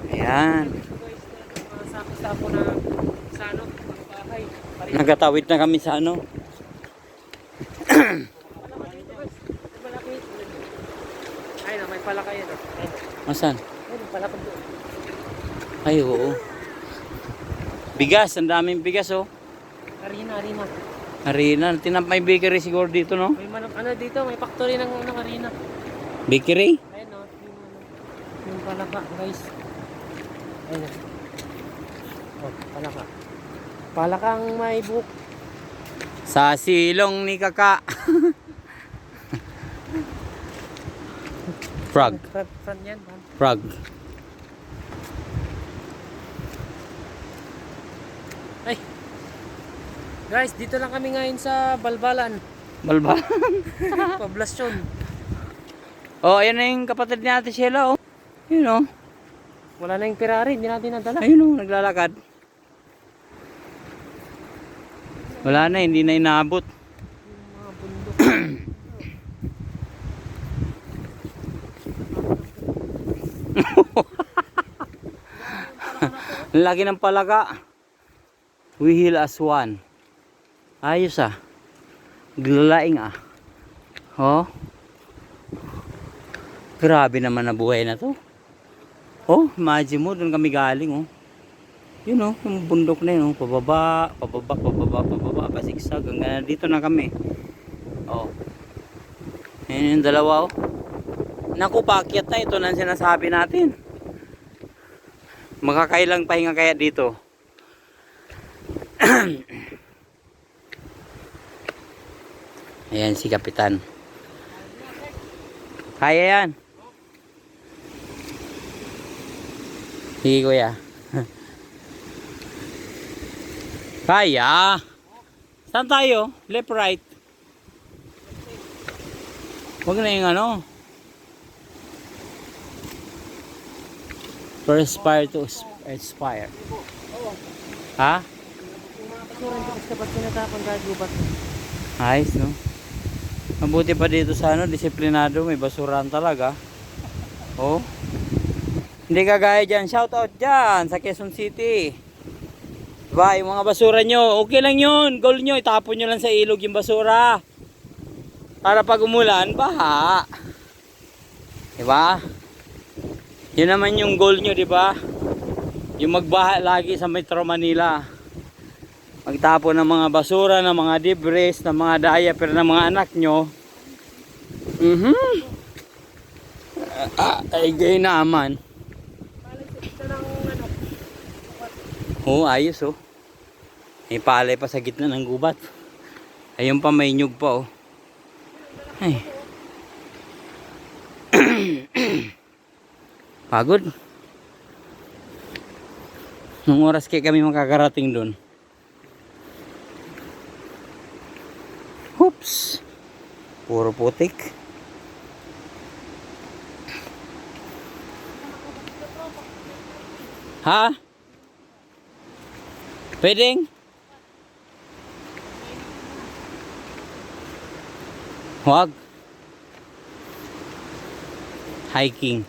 Ayan. Sako na sa ano, bahay. Nagatawid na kami sa ano. Malaki. Ayun, may palaka yan. Masan? Ayun, palaka doon. Ay, oo. Bigas, ang daming bigas oh. Harina. Harina, may bakery siguro dito no? May ano dito, may factory ng harina. Bakery? Ayun o, yung palaka guys. Ayun o. Oh, palaka. Palakang may buhok. Sa silong ni Kaka. Frog. Front yan. Frog. Ay. Guys, dito lang kami ngayon sa Balbalan. Balba. Poblasyon. Oh, ayan na yung kapatid ni Ate Sheila oh. Yun oh. Wala na yung Ferrari, hindi natin nadala. Ayun oh, naglalakad. Wala na, hindi na inaabot. Yung mga bundok. Lagi ng palaka. Wihil as one. Ayos ah. Glalaing ah. Oh. Grabe naman na buhay na to. Oh, imagine mo, doon kami galing oh. Yun oh, yung bundok na yun oh. Pababa, pasigsag. Hanggang dito na kami. Oh. Ayan yung dalawa oh. Naku, paakyat na ito na sinasabi natin. Makakailang pahinga kaya dito. Ayan si Kapitan. Kaya yan. Sige kuya. Kaya. Saan tayo? Left, right. Huwag na yung ano. Perspire to expire. Ha? Yung mga basura hindi basta ba't sinatapon kahit gubat. Ayos no. Mabuti pa dito sa ano, disiplinado, may basurahan talaga. Oh. Hindi kagaya dyan, shout out dyan sa Quezon City. Diba, yung mga basura nyo, okay lang yun. Goal nyo, itapon nyo lang sa ilog yung basura. Para pag umulan, baha. Diba? Yun naman yung goal nyo, diba? Yung magbaha lagi sa Metro Manila. Magtapon ng mga basura, ng mga debris, ng mga diaper ng mga anak nyo. Ay gay naman. Oh, ayos oh. May palay pa sa gitna ng gubat. Ayun pa, may nyug pa oh. Ay. Pagod. Nung oras kaya kami makakarating doon. Oops. Puro putik. Ha? Pwedeng? Huwag. Hiking.